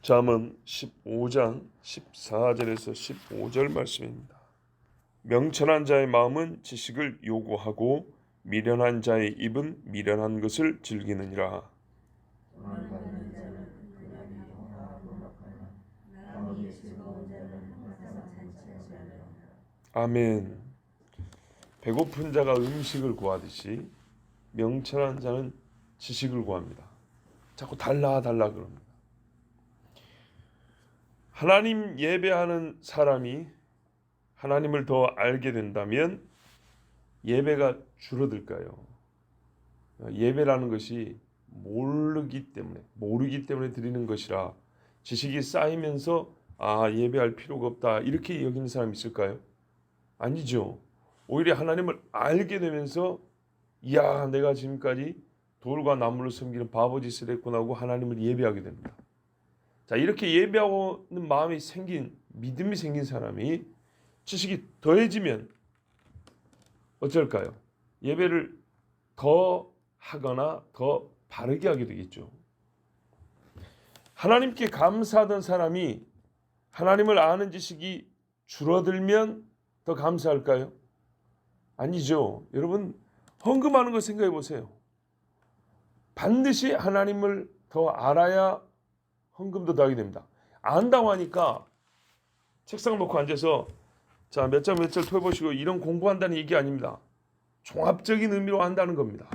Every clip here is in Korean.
잠언 15장 14절에서 15절 말씀입니다. 명철한 자의 마음은 지식을 요구하고 미련한 자의 입은 미련한 것을 즐기느니라. 아멘. 배고픈 자가 음식을 구하듯이 명철한 자는 지식을 구합니다. 자꾸 달라 그럽니다. 하나님 예배하는 사람이 하나님을 더 알게 된다면 예배가 줄어들까요? 예배라는 것이 모르기 때문에 드리는 것이라 지식이 쌓이면서 예배할 필요가 없다 이렇게 여기는 사람이 있을까요? 아니죠. 오히려 하나님을 알게 되면서 내가 지금까지 돌과 나무를 섬기는 바보짓을 했구나 하고 하나님을 예배하게 됩니다. 자, 이렇게 예배하는 마음이 믿음이 생긴 사람이 지식이 더해지면 어쩔까요? 예배를 더 하거나 더 바르게 하게 되겠죠. 하나님께 감사하던 사람이 하나님을 아는 지식이 줄어들면 더 감사할까요? 아니죠. 여러분, 헌금하는 거 생각해 보세요. 반드시 하나님을 더 알아야 헌금도 더 하게 됩니다. 안다고 하니까 책상 놓고 앉아서 자, 몇 장 펴보시고 이런 공부한다는 얘기 아닙니다. 종합적인 의미로 한다는 겁니다.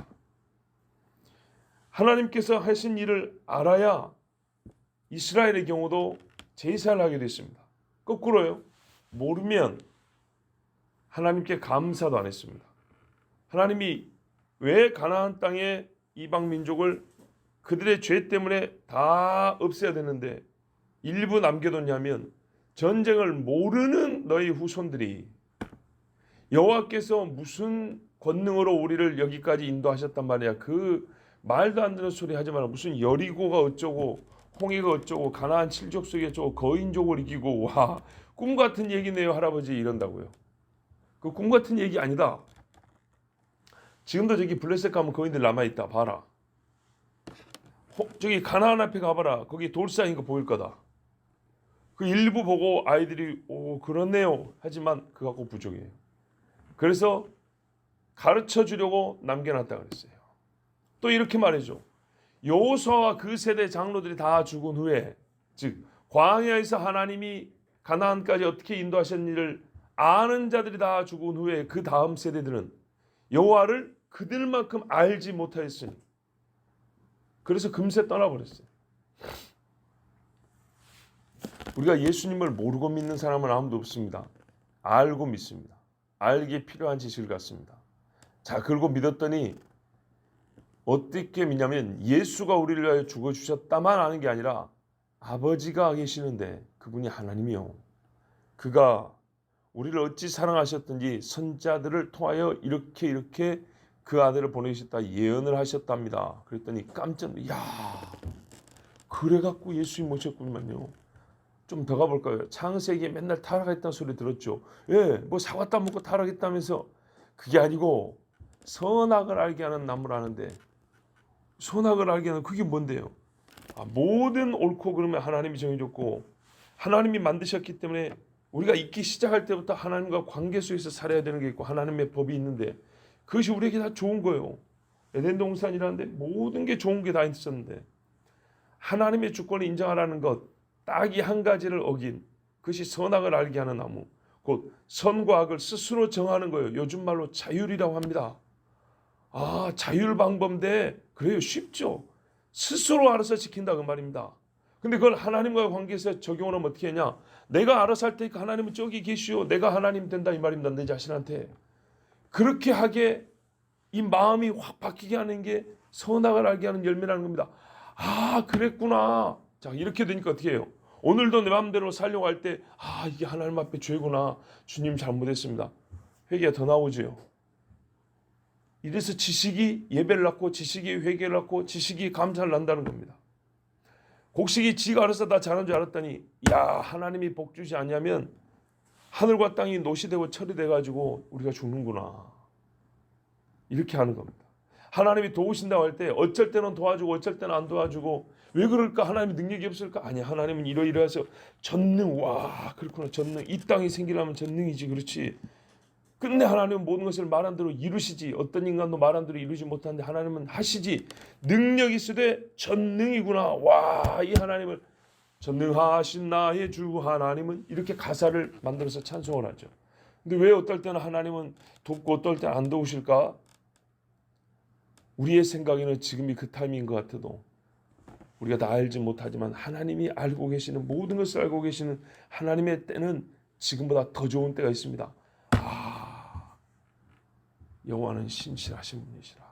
하나님께서 하신 일을 알아야 이스라엘의 경우도 제사를 하게 됐습니다. 거꾸로요. 모르면 하나님께 감사도 안 했습니다. 하나님이 왜 가나안 땅의 이방 민족을 그들의 죄 때문에 다 없애야 되는데 일부 남겨뒀냐면 전쟁을 모르는 너희 후손들이 여호와께서 무슨 권능으로 우리를 여기까지 인도하셨단 말이야. 그 말도 안 되는 소리 하지 마라. 무슨 여리고가 어쩌고 홍해가 어쩌고 가나안 칠족속이 어쩌고 거인족을 이기고 꿈 같은 얘기네요 할아버지 이런다고요. 그 꿈 같은 얘기 아니다. 지금도 저기 블레셋 가면 거인들 남아있다. 봐라. 저기 가나안 앞에 가봐라. 거기 돌 쌓인 거 보일 거다. 그 일부 보고 아이들이 그렇네요. 하지만 그거 갖고 부족해요. 그래서 가르쳐 주려고 남겨놨다 그랬어요. 또 이렇게 말해줘. 여호수아와 그 세대 장로들이 다 죽은 후에 즉 광야에서 하나님이 가나안까지 어떻게 인도하셨는지를 아는 자들이 다 죽은 후에 그 다음 세대들은 여호와를 그들만큼 알지 못하였으니 그래서 금세 떠나버렸어요. 우리가 예수님을 모르고 믿는 사람은 아무도 없습니다. 알고 믿습니다. 알기에 필요한 지식을 갖습니다. 자, 그리고 믿었더니 어떻게 믿냐면 예수가 우리를 위하여 죽어주셨다만 아는 게 아니라 아버지가 계시는데 그분이 하나님이요. 그가 우리를 어찌 사랑하셨든지 선자들을 통하여 이렇게 그 아들을 보내셨다 예언을 하셨답니다. 그랬더니 깜짝 그래갖고 예수님 모셨구만요. 좀 더 가볼까요? 창세기에 맨날 타락했다는 소리 들었죠. 뭐 사과 따먹고 타락했다면서. 그게 아니고 선악을 알게 하는 나무라는데 선악을 알게 하는 그게 뭔데요? 모든 옳고 그름을 하나님이 정해줬고 하나님이 만드셨기 때문에 우리가 있기 시작할 때부터 하나님과 관계 속에서 살아야 되는 게 있고 하나님의 법이 있는데 그것이 우리에게 다 좋은 거예요. 에덴 동산이라는데 모든 게 좋은 게 다 있었는데 하나님의 주권을 인정하라는 것 딱 이 한 가지를 어긴 그것이 선악을 알게 하는 나무 곧 선과 악을 스스로 정하는 거예요. 요즘 말로 자율이라고 합니다. 자율 방법인데 그래요. 쉽죠. 스스로 알아서 지킨다 그 말입니다. 근데 그걸 하나님과의 관계에서 적용을 하면 어떻게 하냐. 내가 알아서 할 테니까 하나님은 저기 계시오. 내가 하나님 된다 이 말입니다. 내 자신한테. 그렇게 하게 이 마음이 확 바뀌게 하는 게 선악을 알게 하는 열매라는 겁니다. 그랬구나. 자, 이렇게 되니까 어떻게 해요? 오늘도 내 마음대로 살려고 할 때 이게 하나님 앞에 죄구나. 주님 잘못했습니다. 회개가 더 나오지요. 이래서 지식이 예배를 낳고 지식이 회개를 낳고 지식이 감사를 난다는 겁니다. 곡식이 지가 알아서 다 잘한 줄 알았더니 하나님이 복 주지 않냐면 하늘과 땅이 노시되고 처리돼가지고 우리가 죽는구나. 이렇게 하는 겁니다. 하나님이 도우신다고 할 때 어쩔 때는 도와주고 어쩔 때는 안 도와주고 왜 그럴까? 하나님의 능력이 없을까? 아니, 하나님은 이러이러해서 전능. 와, 그렇구나. 전능. 이 땅이 생기려면 전능이지. 그렇지. 끝내 하나님은 모든 것을 말한 대로 이루시지. 어떤 인간도 말한 대로 이루지 못하는데 하나님은 하시지. 능력이 있으되 전능이구나. 와, 이 하나님을, 전능하신 나의 주 하나님은, 이렇게 가사를 만들어서 찬송을 하죠. 근데 왜 어떨 때는 하나님은 돕고 어떨 때는 안 도우실까? 우리의 생각에는 지금이 그 타이밍인 것 같아도 우리가 다 알지 못하지만 하나님이 알고 계시는, 모든 것을 알고 계시는 하나님의 때는 지금보다 더 좋은 때가 있습니다. 여호와는 신실하신 분이시라.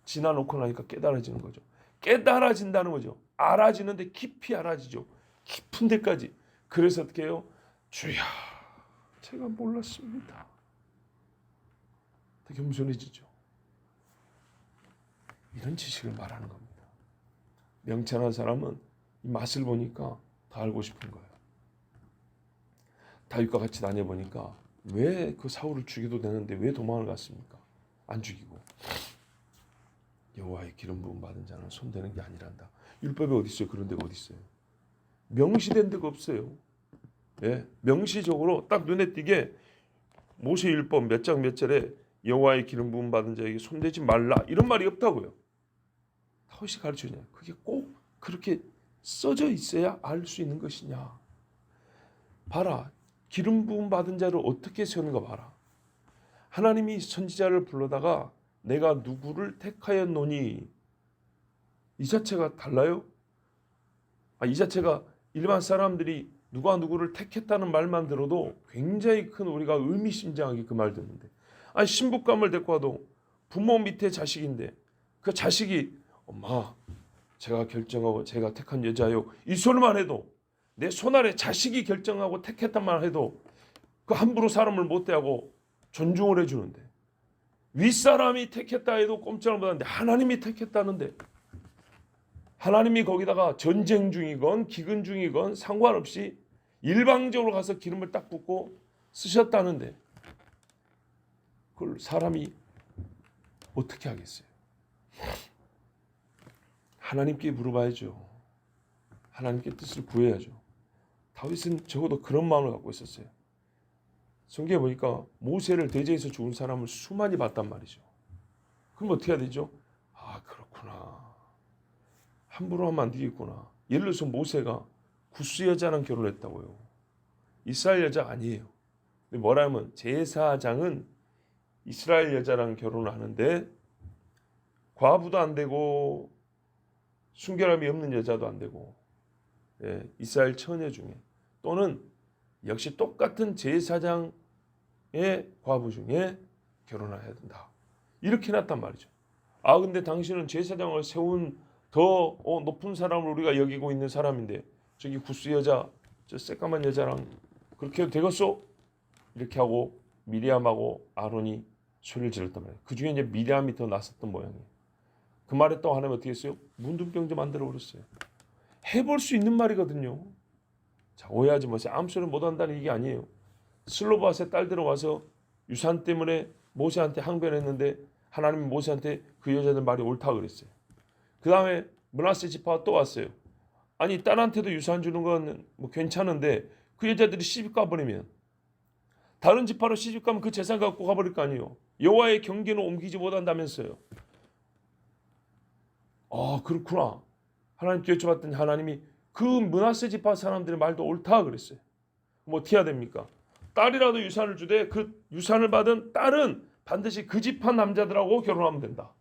지나놓고 나니까 깨달아지는 거죠. 깨달아진다는 거죠. 알아지는데 깊이 알아지죠. 깊은 데까지. 그래서 어떻게 해요? 주야, 제가 몰랐습니다. 되게 겸손해지죠. 이런 지식을 말하는 겁니다. 명철한 사람은 이 맛을 보니까 다 알고 싶은 거예요. 다윗과 같이 다녀보니까 왜 그 사울을 죽여도 되는데 왜 도망을 갔습니까? 안 죽이고. 여호와의 기름 부음 받은 자는 손대는 게 아니란다. 율법에 어디 있어요? 그런 데가 어디 있어요? 명시된 데가 없어요. 예, 명시적으로 딱 눈에 띄게 모세 율법 몇 장 몇 절에 여호와의 기름 부음 받은 자에게 손대지 말라, 이런 말이 없다고요. 다윗이 가르쳐주냐? 그게 꼭 그렇게 써져 있어야 알 수 있는 것이냐? 봐라, 기름 부음 받은 자를 어떻게 세우는가 봐라. 하나님이 선지자를 불러다가 내가 누구를 택하였노니, 이 자체가 달라요? 이 자체가 일반 사람들이 누가 누구를 택했다는 말만 들어도 굉장히 큰 우리가 의미심장하게 그 말 듣는데, 신부감을 데리고 와도 부모 밑에 자식인데 그 자식이 엄마, 제가 결정하고 제가 택한 여자요, 이 소리만 해도, 내 손아래 자식이 결정하고 택했단 말 해도 그 함부로 사람을 못 대하고 존중을 해주는데, 윗사람이 택했다 해도 꼼짝을 못하는데 하나님이 택했다는데, 하나님이 거기다가 전쟁 중이건 기근 중이건 상관없이 일방적으로 가서 기름을 딱 붓고 쓰셨다는데 그걸 사람이 어떻게 하겠어요? 하나님께 물어봐야죠. 하나님께 뜻을 구해야죠. 다윗은 적어도 그런 마음을 갖고 있었어요. 성경에 보니까 모세를 대제해서 죽은 사람을 수많이 봤단 말이죠. 그럼 어떻게 해야 되죠? 그렇구나. 함부로 하면 안 되겠구나. 예를 들어서 모세가 구스 여자랑 결혼했다고요. 이스라엘 여자가 아니에요. 근데 뭐라면 제사장은 이스라엘 여자랑 결혼을 하는데 과부도 안 되고 순결함이 없는 여자도 안 되고, 이스라엘 처녀 중에, 또는 역시 똑같은 제사장의 과부 중에 결혼을 해야 된다. 이렇게 해놨단 말이죠. 근데 당신은 제사장을 세운 더 높은 사람을 우리가 여기고 있는 사람인데 저기 구스 여자, 저 새까만 여자랑 그렇게 해도 되겠소? 이렇게 하고 미리암하고 아론이 소리를 질렀단 말이에요. 그 중에 이제 미리암이 더 낫었던 모양이에요. 그 말에 또 하나님 어떻게 했어요? 문둥병자 만들어 버렸어요. 해볼 수 있는 말이거든요. 자, 오해하지 마세요. 아무 소리 못 한다는 얘기 아니에요. 슬로바스의 딸 들어와서 유산 때문에 모세한테 항변했는데 하나님이 모세한테 그 여자들 말이 옳다 그랬어요. 그 다음에 므낫세 지파가 또 왔어요. 아니, 딸한테도 유산 주는 건 뭐 괜찮은데 그 여자들이 시집 가버리면, 다른 지파로 시집 가면 그 재산 갖고 가버릴 거 아니에요. 여호와의 경계는 옮기지 못한다면서요. 그렇구나. 하나님께 여쭤봤더니 하나님이 그 므낫세 지파 사람들의 말도 옳다 그랬어요. 뭐 어떻게 해야 됩니까? 딸이라도 유산을 주되 그 유산을 받은 딸은 반드시 그 지파 남자들하고 결혼하면 된다.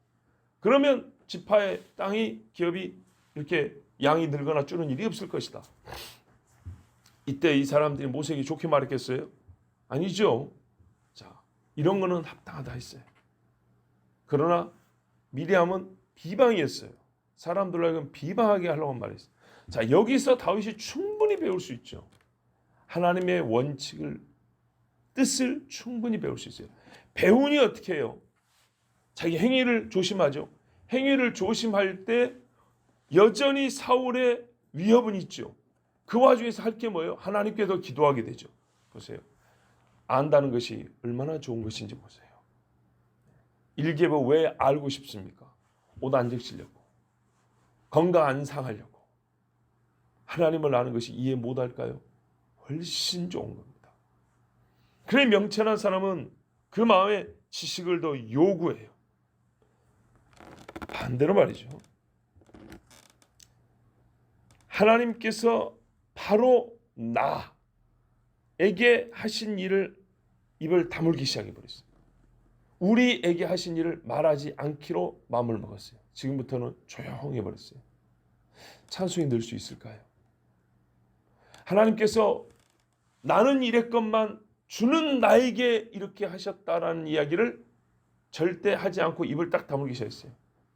그러면 지파의 땅이, 기업이 이렇게 양이 늘거나 줄는 일이 없을 것이다. 이때 이 사람들이 모세에게 좋게 말했겠어요? 아니죠. 자, 이런 거는 합당하다 했어요. 그러나 미리암은 비방이었어요. 사람들로 하여금 비방하게 하려고 말했어요. 자, 여기서 다윗이 충분히 배울 수 있죠. 하나님의 원칙을, 뜻을 충분히 배울 수 있어요. 배우니 어떻게 해요? 자기 행위를 조심하죠. 행위를 조심할 때 여전히 사울의 위협은 있죠. 그 와중에서 할 게 뭐예요? 하나님께 더 기도하게 되죠. 보세요. 안다는 것이 얼마나 좋은 것인지 보세요. 일개보 왜 알고 싶습니까? 옷 안 적시려고, 건강 안 상하려고, 하나님을 아는 것이 이해 못할까요? 훨씬 좋은 겁니다. 그래 명철한 사람은 그 마음에 지식을 더 요구해요. 반대로 말이죠. 하나님께서 바로 나에게 하신 일을 입을 다물기 시작해버렸어요. 우리에게 하신 일을 말하지 않기로 마음을 먹었어요. 지금부터는 조용해버렸어요. 찬송이 늘 수 있을까요? 하나님께서 나는 이랬건만 주는 나에게 이렇게 하셨다라는 이야기를 절대 하지 않고 입을 딱 다물기 시작했어요.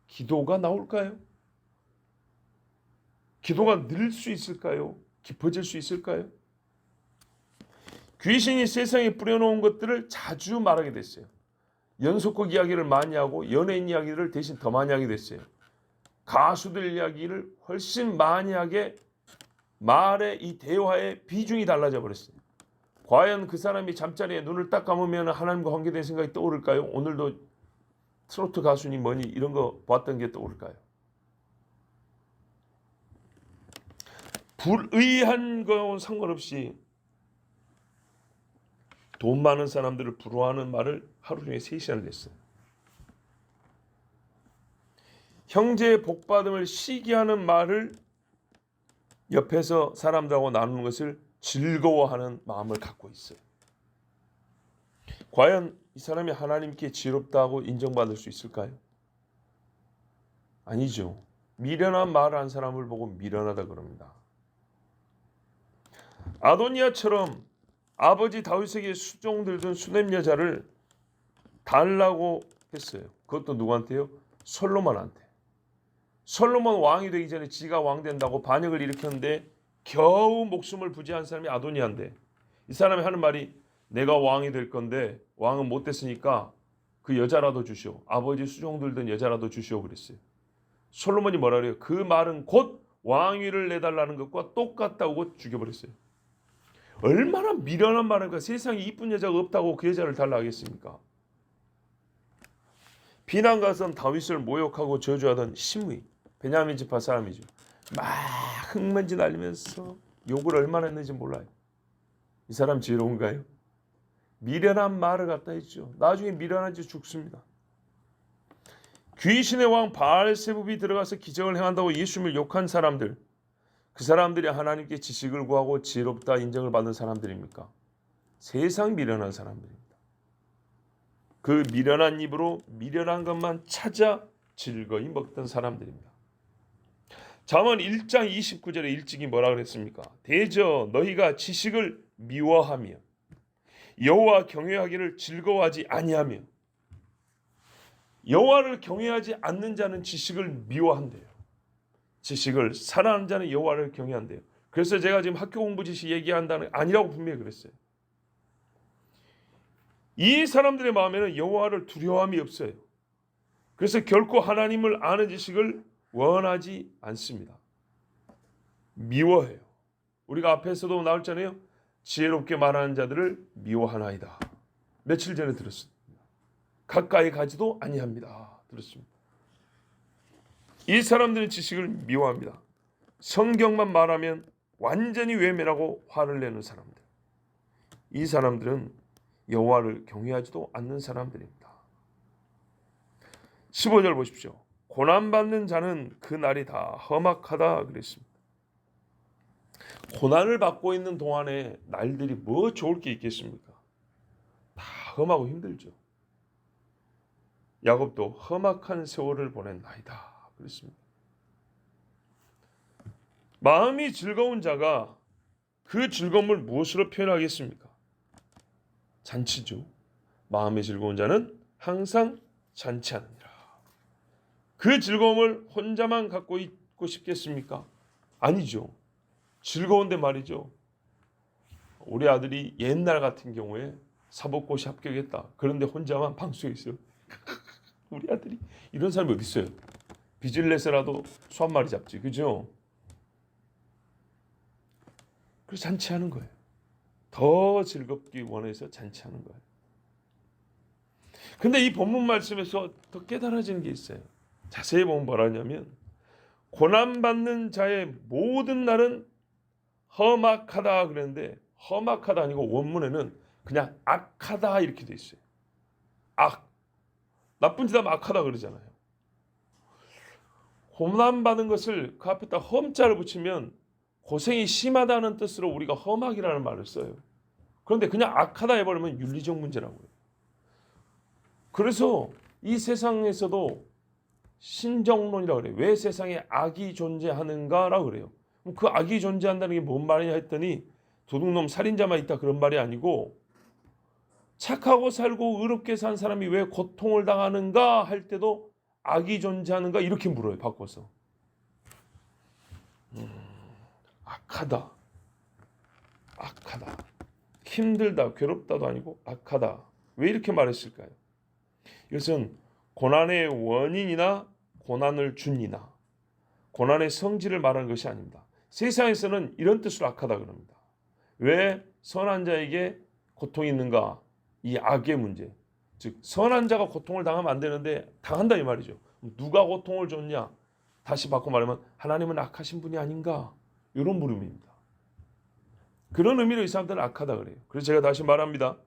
기도가 나올까요? 기도가 늘 수 있을까요? 깊어질 수 있을까요? 귀신이 세상에 뿌려놓은 것들을 자주 말하게 됐어요. 연속곡 이야기를 많이 하고 연예인 이야기를 대신 더 많이 하게 됐어요. 가수들 이야기를 훨씬 많이 하게 말의 이 대화의 비중이 달라져 버렸어요. 과연 그 사람이 잠자리에 눈을 딱 감으면 하나님과 관계된 생각이 떠오를까요? 오늘도 트로트 가수니 뭐니 이런 거 봤던 게 떠오를까요? 불의한 거와 상관없이 돈 많은 사람들을 부러워하는 말을 하루 중에 3시간을 했어요. 형제의 복받음을 시기하는 말을 옆에서 사람들하고 나누는 것을 즐거워하는 마음을 갖고 있어요. 과연 이 사람이 하나님께 지혜롭다고 인정받을 수 있을까요? 아니죠. 미련한 말을 한 사람을 보고 미련하다 그럽니다. 아도니아처럼 아버지 다윗에게 수종들던 수냄 여자를 달라고 했어요. 그것도 누구한테요? 솔로몬한테. 솔로몬 왕이 되기 전에 지가 왕 된다고 반역을 일으켰는데 겨우 목숨을 부지한 사람이 아도니아인데 이 사람이 하는 말이 내가 왕이 될 건데 왕은 못 됐으니까 그 여자라도 주시오. 아버지 수종들던 여자라도 주시오 그랬어요. 솔로몬이 뭐라 그래요? 그 말은 곧 왕위를 내달라는 것과 똑같다고 죽여버렸어요. 얼마나 미련한 말인가. 세상에 이쁜 여자가 없다고 그 여자를 달라 하겠습니까? 비난가선 다윗을 모욕하고 저주하던 시므이 베냐민 지파 사람이죠. 막 흙먼지 날리면서 욕을 얼마나 했는지 몰라요. 이 사람 지혜로운가요? 미련한 말을 갖다 했죠. 나중에 미련한지 죽습니다. 귀신의 왕 바알세붑이 들어가서 기적을 행한다고 예수님을 욕한 사람들, 그 사람들이 하나님께 지식을 구하고 지혜롭다 인정을 받는 사람들입니까? 세상 미련한 사람들입니다. 그 미련한 입으로 미련한 것만 찾아 즐거이 먹던 사람들입니다. 잠언 1장 29절에 일찍이 뭐라 그랬습니까? 대저 너희가 지식을 미워하며 여호와 경외하기를 즐거워하지 아니하며. 여호와를 경외하지 않는 자는 지식을 미워한대요. 지식을 사랑하는 자는 여호와를 경외한대요. 그래서 제가 지금 학교 공부 지식 얘기한다는 아니라고 분명히 그랬어요. 이 사람들의 마음에는 여호와를 두려움이 없어요. 그래서 결코 하나님을 아는 지식을 원하지 않습니다. 미워해요. 우리가 앞에서도 나왔잖아요. 지혜롭게 말하는 자들을 미워하나이다. 며칠 전에 들었습니다. 가까이 가지도 아니합니다. 들었습니다. 이 사람들은 지식을 미워합니다. 성경만 말하면 완전히 외면하고 화를 내는 사람들. 이 사람들은 여호와를 경외하지도 않는 사람들입니다. 15절 보십시오. 고난받는 자는 그 날이 다 험악하다 그랬습니다. 고난을 받고 있는 동안에 날들이 뭐 좋을 게 있겠습니까? 다 험하고 힘들죠. 야곱도 험악한 세월을 보낸 나이다 그랬습니다. 마음이 즐거운 자가 그 즐거움을 무엇으로 표현하겠습니까? 잔치죠. 마음이 즐거운 자는 항상 잔치하느니라. 그 즐거움을 혼자만 갖고 있고 싶겠습니까? 아니죠. 즐거운데 말이죠. 우리 아들이 옛날 같은 경우에 사법고시 합격했다. 그런데 혼자만 방송에 있어요. 우리 아들이 이런 사람이 어디 있어요? 비즈니스라도 소 한 마리 잡지, 그죠? 그래서 잔치하는 거예요. 더 즐겁기 원해서 잔치하는 거예요. 근데 이 본문 말씀에서 더 깨달아지는 게 있어요. 자세히 보면 뭐라냐면 고난받는 자의 모든 날은 험악하다 그랬는데 험악하다 아니고 원문에는 그냥 악하다 이렇게 돼 있어요. 악. 나쁜 짓 하면 악하다 그러잖아요. 고난받는 것을 그 앞에다 험자를 붙이면 고생이 심하다는 뜻으로 우리가 험악이라는 말을 써요. 그런데 그냥 악하다 해버리면 윤리적 문제라고요. 그래서 이 세상에서도 신정론이라고 그래요. 왜 세상에 악이 존재하는가라고 그래요. 그 악이 존재한다는 게 뭔 말이냐 했더니 도둑놈 살인자만 있다 그런 말이 아니고 착하고 살고 의롭게 산 사람이 왜 고통을 당하는가 할 때도 악이 존재하는가 이렇게 물어요. 바꿔서. 악하다. 악하다. 힘들다. 괴롭다도 아니고 악하다. 왜 이렇게 말했을까요? 이것은 고난의 원인이나 고난을 준이나 고난의 성질을 말하는 것이 아닙니다. 세상에서는 이런 뜻으로 악하다 그럽니다. 왜 선한 자에게 고통이 있는가? 이 악의 문제. 즉 선한 자가 고통을 당하면 안 되는데 당한다 이 말이죠. 누가 고통을 줬냐? 다시 바꿔 말하면 하나님은 악하신 분이 아닌가? 이런 물음입니다. 그런 의미로 이 사람들은 악하다 그래요. 그래서 제가 다시 말합니다.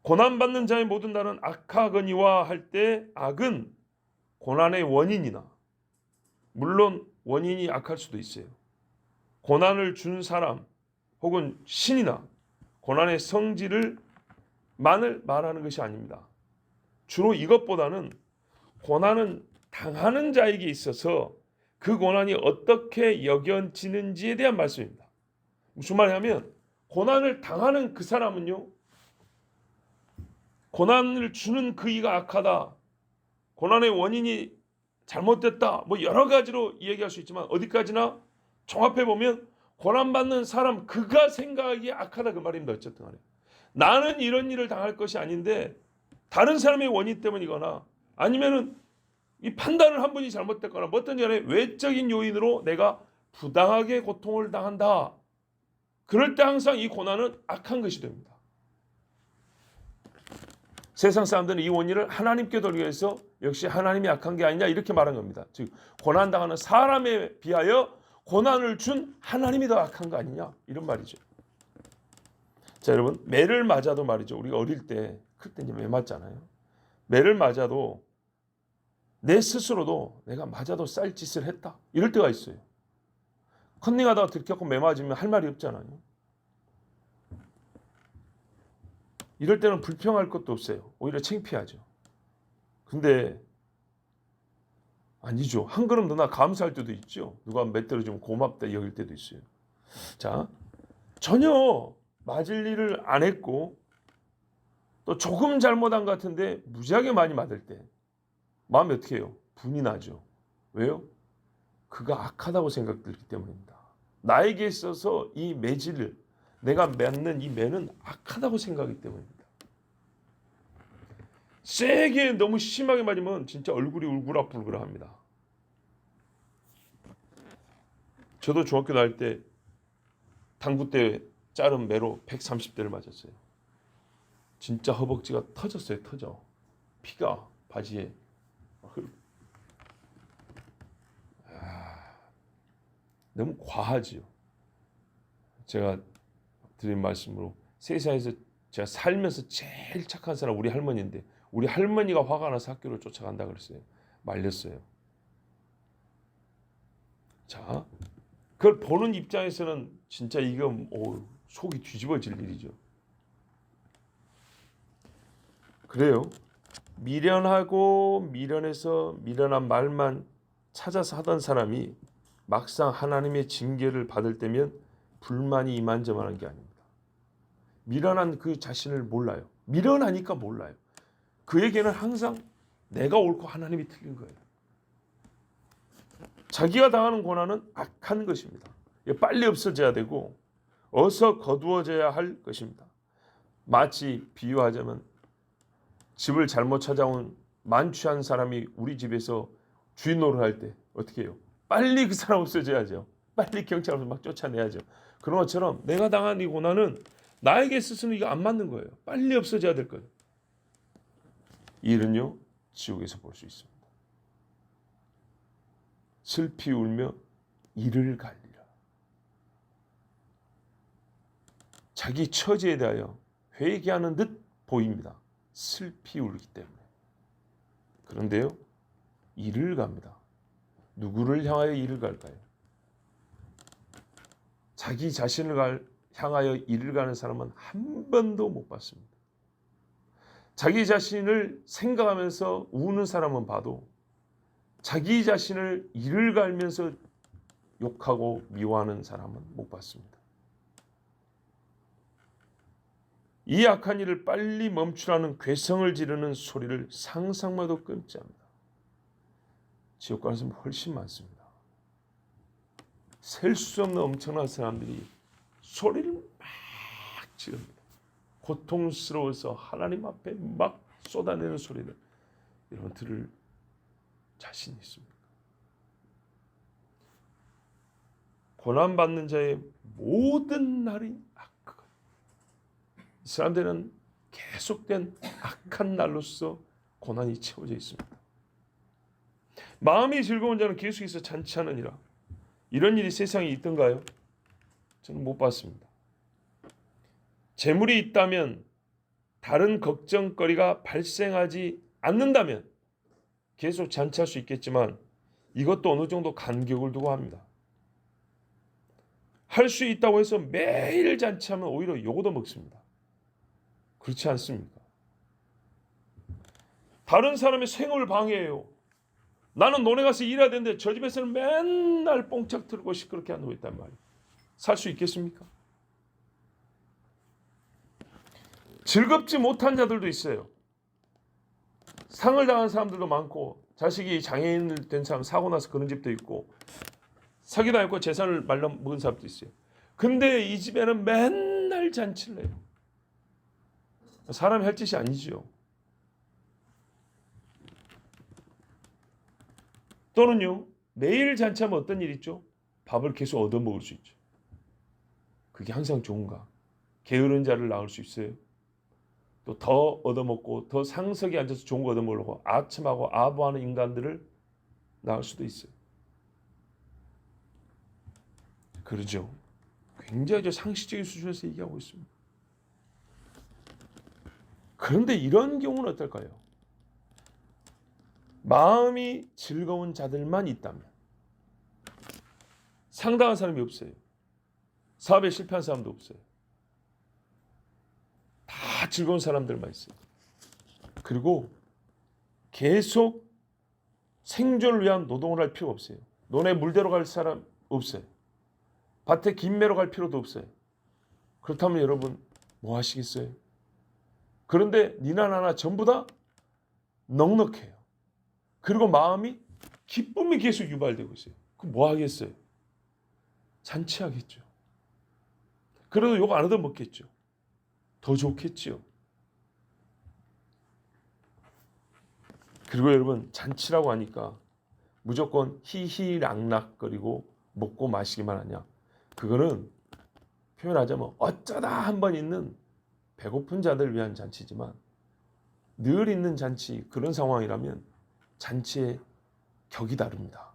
고난받는 자의 모든 날은 악하거니와 할 때 악은 고난의 원인이나 물론 원인이 악할 수도 있어요. 고난을 준 사람 혹은 신이나 고난의 성질을 만을 말하는 것이 아닙니다. 주로 이것보다는 고난은 당하는 자에게 있어서 그 고난이 어떻게 여겨지는지에 대한 말씀입니다. 무슨 말이냐면 고난을 당하는 그 사람은요. 고난을 주는 그 이가 악하다. 고난의 원인이 잘못됐다. 뭐 여러 가지로 이야기할 수 있지만 어디까지나 종합해 보면 고난받는 사람 그가 생각하기에 악하다 그 말입니다. 어쨌든 간에. 나는 이런 일을 당할 것이 아닌데 다른 사람의 원인 때문이거나 아니면은 이 판단을 한 분이 잘못됐거나 뭐 어떤 간에 외적인 요인으로 내가 부당하게 고통을 당한다. 그럴 때 항상 이 고난은 악한 것이 됩니다. 세상 사람들은 이 원인을 하나님께 돌리기 위해서 역시 하나님이 악한 게 아니냐 이렇게 말한 겁니다. 즉 고난당하는 사람에 비하여 고난을 준 하나님이 더 악한 거 아니냐 이런 말이죠. 자 여러분 매를 맞아도 말이죠. 우리가 어릴 때 클 때 이제 매 맞잖아요. 매를 맞아도 내 스스로도 내가 맞아도 쌀 짓을 했다 이럴 때가 있어요. 컨닝하다가 들켰고 매 맞으면 할 말이 없잖아요. 이럴 때는 불평할 것도 없어요. 오히려 창피하죠. 근데 아니죠. 한 걸음 더 나 감사할 때도 있죠. 누가 맷들어주면 고맙다 여길 때도 있어요. 자, 전혀 맞을 일을 안 했고 또 조금 잘못한 것 같은데 무지하게 많이 맞을 때 마음이 어떻게 해요? 분이 나죠. 왜요? 그가 악하다고 생각들기 때문입니다. 나에게 있어서 이 매질을 내가 맺는 이 매는 악하다고 생각하기 때문입니다. 세게 너무 심하게 맞으면 진짜 얼굴이 울그락불그락합니다. 저도 중학교 다닐 때 당구 때 자른 매로 130대를 맞았어요. 진짜 허벅지가 터졌어요. 터져. 피가 바지에 너무 과하지요. 제가 드린 말씀으로 세상에서 제가 살면서 제일 착한 사람 우리 할머니인데 우리 할머니가 화가 나서 학교를 쫓아간다 그랬어요. 말렸어요. 자, 그걸 보는 입장에서는 진짜 이거 속이 뒤집어질 일이죠. 그래요. 미련하고 미련해서 미련한 말만 찾아서 하던 사람이 막상 하나님의 징계를 받을 때면 불만이 이만저만한 게 아닙니다. 미련한 그 자신을 몰라요. 미련하니까 몰라요. 그에게는 항상 내가 옳고 하나님이 틀린 거예요. 자기가 당하는 고난은 악한 것입니다. 빨리 없어져야 되고 어서 거두어져야 할 것입니다. 마치 비유하자면 집을 잘못 찾아온 만취한 사람이 우리 집에서 주인 노릇 할 때 어떻게 해요? 빨리 그 사람 없어져야죠. 빨리 경찰로 막 쫓아내야죠. 그런 것처럼 내가 당한 이 고난은 나에게 스스로 이거 안 맞는 거예요. 빨리 없어져야 될 거예요. 이 일은요 지옥에서 볼 수 있습니다. 슬피 울며 이를 갈리라. 자기 처지에 대하여 회개하는 듯 보입니다. 슬피 울기 때문에. 그런데요, 이를 갑니다. 누구를 향하여 이를 갈까요? 자기 자신을 향하여 이를 가는 사람은 한 번도 못 봤습니다. 자기 자신을 생각하면서 우는 사람은 봐도 자기 자신을 이를 갈면서 욕하고 미워하는 사람은 못 봤습니다. 이 악한 일을 빨리 멈추라는 괴성을 지르는 소리를 상상만 해도 끔찍합니다. 지옥 가는 사람은 훨씬 많습니다. 셀 수 없는 엄청난 사람들이 소리를 막 지릅니다. 고통스러워서 하나님 앞에 막 쏟아내는 소리를 여러분 들을 자신이 있습니까? 고난받는 자의 모든 날이 악한, 이 사람들은 계속된 악한 날로서 고난이 채워져 있습니다. 마음이 즐거운 자는 계속해서 잔치하느니라. 이런 일이 세상에 있던가요? 저는 못 봤습니다. 재물이 있다면, 다른 걱정거리가 발생하지 않는다면 계속 잔치할 수 있겠지만 이것도 어느 정도 간격을 두고 합니다. 할 수 있다고 해서 매일 잔치하면 오히려 욕도 먹습니다. 그렇지 않습니까? 다른 사람의 생업을 방해해요. 나는 논에 가서 일해야 되는데 저 집에서는 맨날 뽕짝 틀고 시끄럽게 하고 있단 말이에요. 살 수 있겠습니까? 즐겁지 못한 자들도 있어요. 상을 당한 사람들도 많고, 자식이 장애인 된 사람 사고 나서 그런 집도 있고, 사기당했고 재산을 말려먹은 사람도 있어요. 근데 이 집에는 맨날 잔치를 해요. 사람이 할 짓이 아니지요. 또는요, 매일 잔치하면 어떤 일이 있죠? 밥을 계속 얻어먹을 수 있죠. 그게 항상 좋은가? 게으른 자를 낳을 수 있어요. 또 더 얻어먹고 더 상석에 앉아서 좋은 거 얻어먹으려고 아첨하고 아부하는 인간들을 낳을 수도 있어요. 그러죠. 굉장히 상식적인 수준에서 얘기하고 있습니다. 그런데 이런 경우는 어떨까요? 마음이 즐거운 자들만 있다면, 상당한 사람이 없어요. 사업에 실패한 사람도 없어요. 다 즐거운 사람들만 있어요. 그리고 계속 생존을 위한 노동을 할 필요 없어요. 논에 물대로 갈 사람 없어요. 밭에 김매로 갈 필요도 없어요. 그렇다면 여러분 뭐 하시겠어요? 그런데 니나 나나 전부 다 넉넉해요. 그리고 마음이 기쁨이 계속 유발되고 있어요. 그럼 뭐 하겠어요? 잔치하겠죠. 그래도 욕 안 얻어먹겠죠. 더 좋겠지요. 그리고 여러분 잔치라고 하니까 무조건 히히락락거리고 먹고 마시기만 하냐? 그거는 표현하자면 어쩌다 한 번 있는 배고픈 자들 위한 잔치지만, 늘 있는 잔치, 그런 상황이라면 잔치의 격이 다릅니다.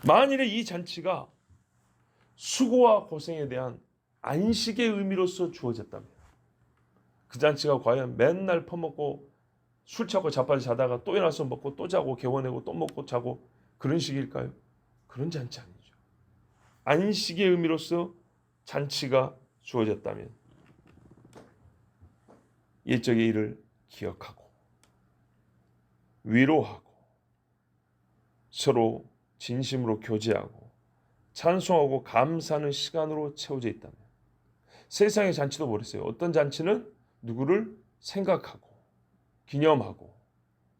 만일에 이 잔치가 수고와 고생에 대한 안식의 의미로서 주어졌다면, 그 잔치가 과연 맨날 퍼먹고 술 취하고 자빠져 자다가 또 일어나서 먹고 또 자고 개워내고 또 먹고 자고 그런 식일까요? 그런 잔치 아니죠. 안식의 의미로서 잔치가 주어졌다면 옛적의 일을 기억하고 위로하고 서로 진심으로 교제하고 찬송하고 감사하는 시간으로 채워져 있다면, 세상의 잔치도 모르겠어요. 어떤 잔치는 누구를 생각하고 기념하고,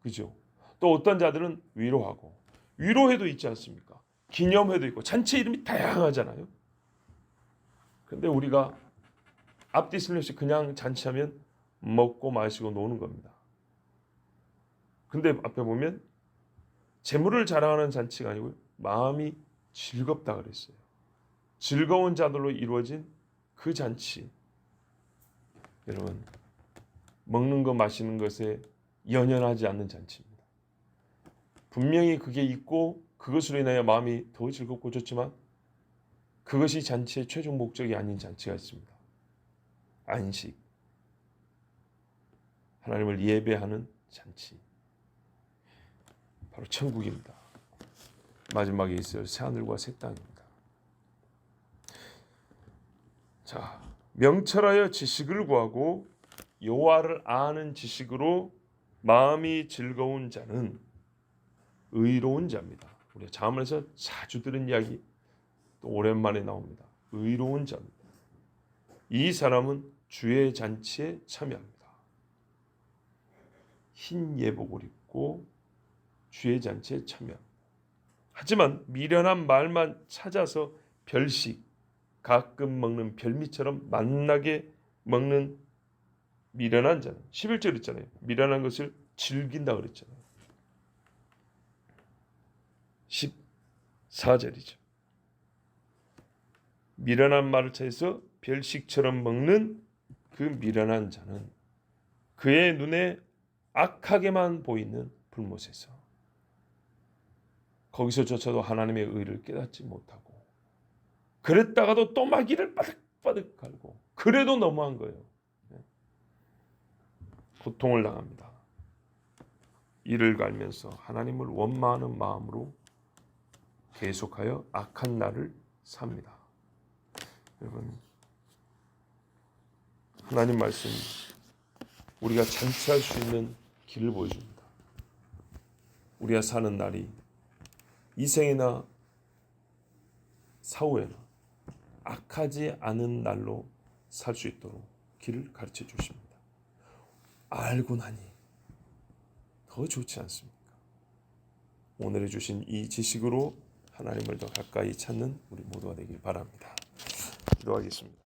그죠? 또 어떤 자들은 위로하고, 위로회도 있지 않습니까? 기념회도 있고, 잔치 이름이 다양하잖아요. 근데 우리가 앞뒤 틀림없이 그냥 잔치하면 먹고 마시고 노는 겁니다. 근데 앞에 보면 재물을 자랑하는 잔치가 아니고 마음이 즐겁다 그랬어요. 즐거운 자들로 이루어진 그 잔치, 여러분 먹는 것 마시는 것에 연연하지 않는 잔치입니다. 분명히 그게 있고 그것으로 인하여 마음이 더 즐겁고 좋지만 그것이 잔치의 최종 목적이 아닌 잔치가 있습니다. 안식. 하나님을 예배하는 잔치. 바로 천국입니다. 마지막에 있을 새하늘과 새 땅입니다. 자, 명철하여 지식을 구하고 여호와를 아는 지식으로 마음이 즐거운 자는 의로운 자입니다. 우리가 잠언에서 자주 들은 이야기 또 오랜만에 나옵니다. 의로운 자입니다. 이 사람은 주의 잔치에 참여합니다. 흰 예복을 입고 주의 잔치에 참여합니다. 하지만 미련한 말만 찾아서 별식, 가끔 먹는 별미처럼 맛나게 먹는 미련한 자는 11절 있잖아요. 미련한 것을 즐긴다 그랬잖아요. 14절이죠. 미련한 말을 찾아서 별식처럼 먹는 그 미련한 자는 그의 눈에 악하게만 보이는 불못에서 거기서조차도 하나님의 의를 깨닫지 못하고 그랬다가도 또 마귀를 바득바득 갈고 그래도 너무한 거예요. 고통을 당합니다. 이를 갈면서 하나님을 원망하는 마음으로 계속하여 악한 날을 삽니다. 여러분, 하나님 말씀 우리가 잔치할 수 있는 길을 보여줍니다. 우리가 사는 날이 이생이나 사후에나 악하지 않은 날로 살 수 있도록 길을 가르쳐 주십니다. 알고 나니 더 좋지 않습니까? 오늘 주신 이 지식으로 하나님을 더 가까이 찾는 우리 모두가 되길 바랍니다. 기도하겠습니다.